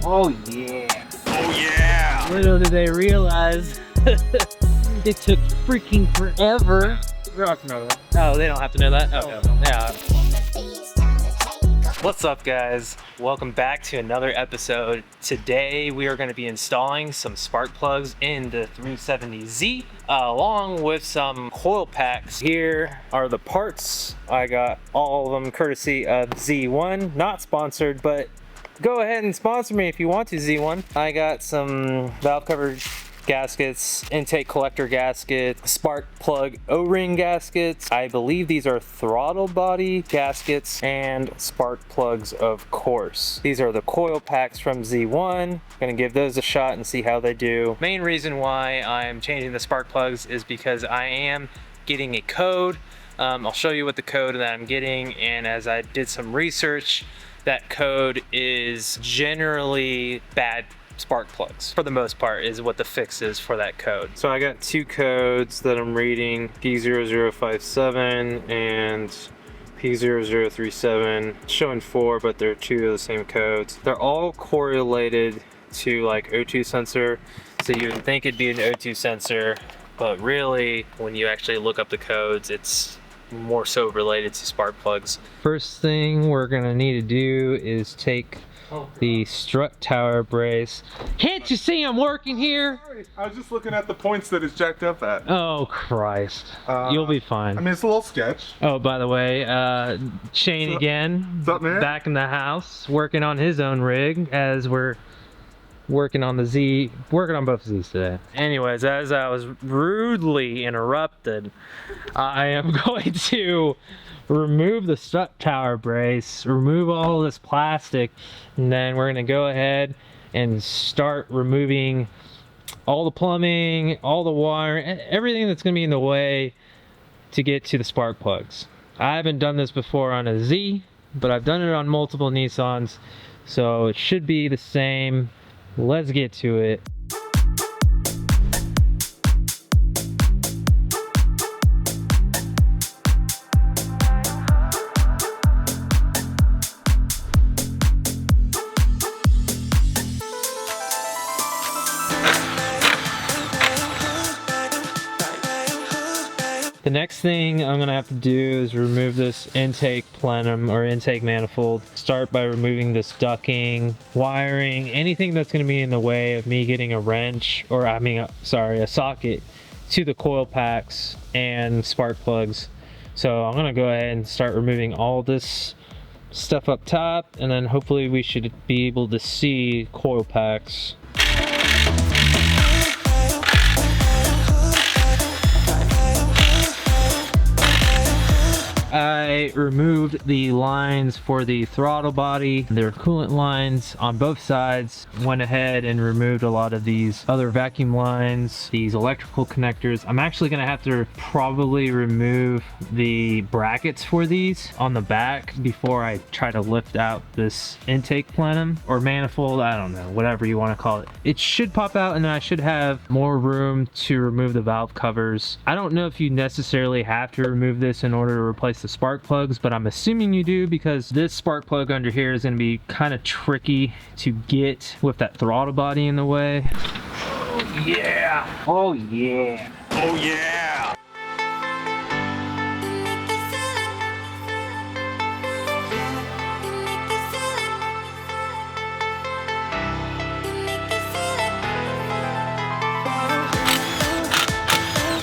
Oh yeah. Oh yeah. Little did they realize it took freaking forever. We don't have to know that. Oh, they don't have to know that? Okay. No. Yeah. What's up, guys? Welcome back to another episode. Today we are going to be installing some spark plugs in the 370Z along with some coil packs. Here are the parts. I got all of them courtesy of Z1. Not sponsored, but go ahead and sponsor me if you want to, Z1. I got some valve cover gaskets, intake collector gasket, spark plug O-ring gaskets. I believe these are throttle body gaskets and spark plugs, of course. These are the coil packs from Z1. Gonna give those a shot and see how they do. Main reason why I'm changing the spark plugs is because I am getting a code. I'll show you what the code that I'm getting, and as I did some research, that code is generally bad spark plugs for the most part is what the fix is for that code. So I got two codes that I'm reading, P0057 and P0037, showing four, but they're two of the same codes. They're all correlated to like O2 sensor, so you would think it'd be an O2 sensor, but really when you actually look up the codes, it's more so related to spark plugs. First thing we're gonna need to do is take the strut tower brace. Can't you see I'm working here? Sorry, I was just looking at the points that it's jacked up at. Oh Christ. You'll be fine. I mean, it's a little sketch. Oh, by the way, Shane again, What's up, man? back in the house, working on his own rig as we're working on the Z, working on both Z's today. Anyways, as I was rudely interrupted, I am going to remove the strut tower brace, remove all this plastic, and then we're gonna go ahead and start removing all the plumbing, all the wire, everything that's gonna be in the way to get to the spark plugs. I haven't done this before on a Z, but I've done it on multiple Nissans, so it should be the same. Let's get to it. The next thing I'm gonna have to do is remove this intake plenum or intake manifold. Start by removing this ducting, wiring, anything that's gonna be in the way of me getting a wrench, or a socket to the coil packs and spark plugs. So I'm gonna go ahead and start removing all this stuff up top, and then hopefully we should be able to see coil packs. I removed the lines for the throttle body. There are coolant lines on both sides. Went ahead and removed a lot of these other vacuum lines, these electrical connectors. I'm actually gonna have to probably remove the brackets for these on the back before I try to lift out this intake plenum or manifold, I don't know, whatever you want to call it. It should pop out, and then I should have more room to remove the valve covers. I don't know if you necessarily have to remove this in order to replace the spark plugs, but I'm assuming you do, because this spark plug under here is going to be kind of tricky to get with that throttle body in the way. Oh yeah. Oh yeah. Oh yeah.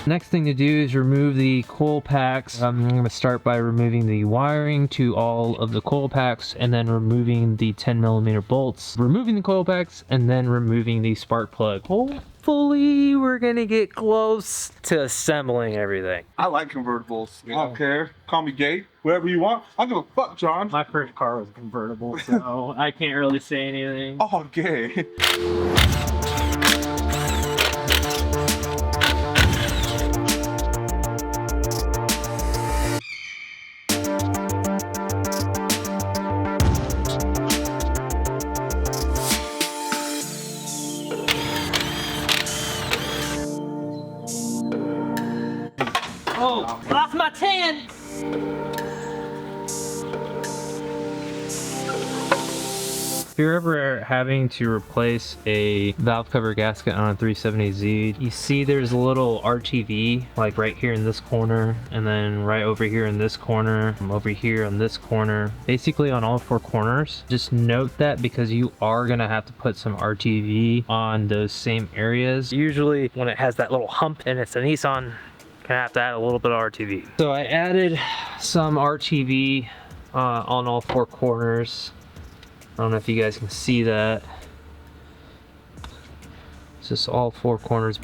Next thing to do is remove the coil packs. I'm going to start by removing the wiring to all of the coil packs, and then removing the 10mm bolts, removing the coil packs, and then removing the spark plug. Hopefully we're going to get close to assembling everything. I like convertibles. I don't care. Call me gay. Whatever you want. I give a fuck, John. My first car was a convertible, so I can't really say anything. Oh, gay. Oh, off my 10! If you're ever having to replace a valve cover gasket on a 370Z, you see there's a little RTV like right here in this corner, and then right over here in this corner, over here on this corner, basically on all four corners. Just note that because you are gonna have to put some RTV on those same areas. Usually when it has that little hump and it's a Nissan, gonna have to add a little bit of RTV. So I added some RTV on all four corners. I don't know if you guys can see that. It's just all four corners.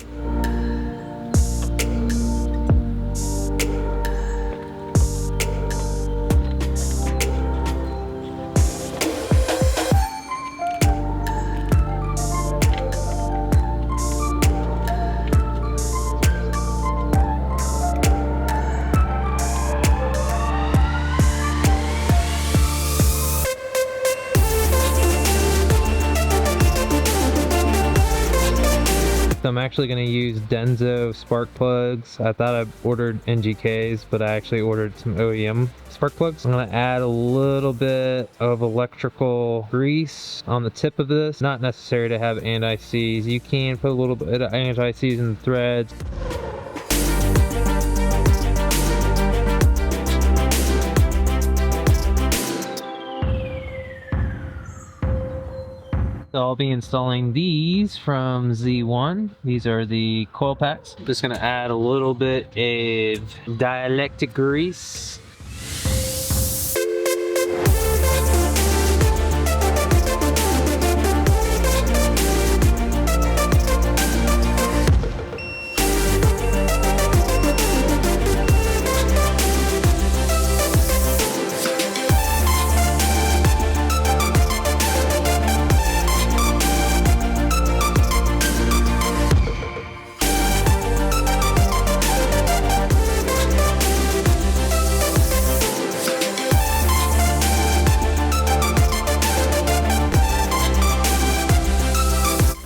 I'm actually going to use Denso spark plugs. I thought I ordered NGKs, but I actually ordered some OEM spark plugs. I'm going to add a little bit of electrical grease on the tip of this. Not necessary to have anti-seize. You can put a little bit of anti-seize in the threads. So I'll be installing these from Z1. These are the coil packs. I'm just gonna add a little bit of dielectric grease.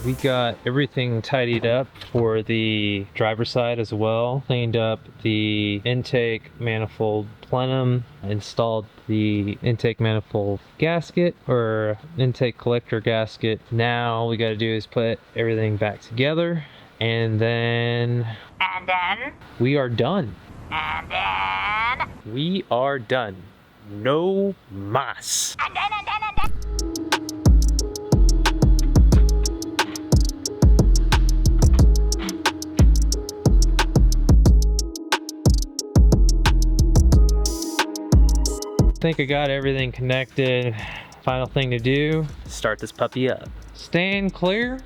We got everything tidied up for the driver's side as well. Cleaned up the intake manifold plenum, installed the intake manifold gasket or intake collector gasket. Now all we got to do is put everything back together, and then we are done. We are done. No mas. I think I got everything connected. Final thing to do, start this puppy up. Stand clear.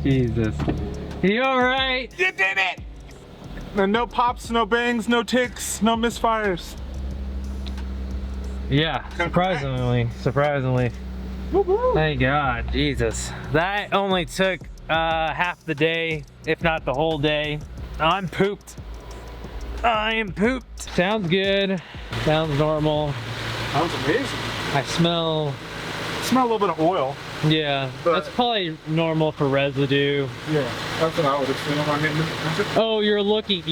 Jesus. You alright? You did it! No pops, no bangs, no ticks, no misfires. Yeah, surprisingly. Thank God, Jesus. That only took half the day, if not the whole day. I'm pooped. I am pooped. Sounds good. Sounds normal. Sounds amazing. I smell A little bit of oil. Yeah, but that's probably normal for residue. Yeah, that's what I would assume. I mean, oh, you're looking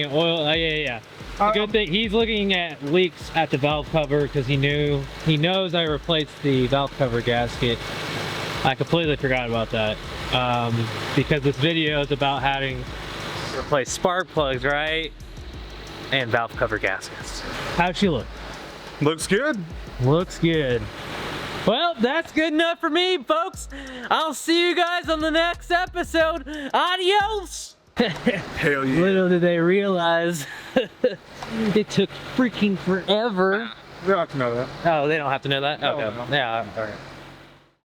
at oil. Yeah. The good thing, he's looking at leaks at the valve cover because he knows I replaced the valve cover gasket. I completely forgot about that because this video is about having to replace spark plugs, right? And valve cover gaskets. How'd she look? looks good. Looks good. Well, that's good enough for me, folks. I'll see you guys on the next episode. Adios! Hell yeah. Little did they realize it took freaking forever. They don't have to know that. Oh, they don't have to know that? No, Okay. no. Yeah, all right.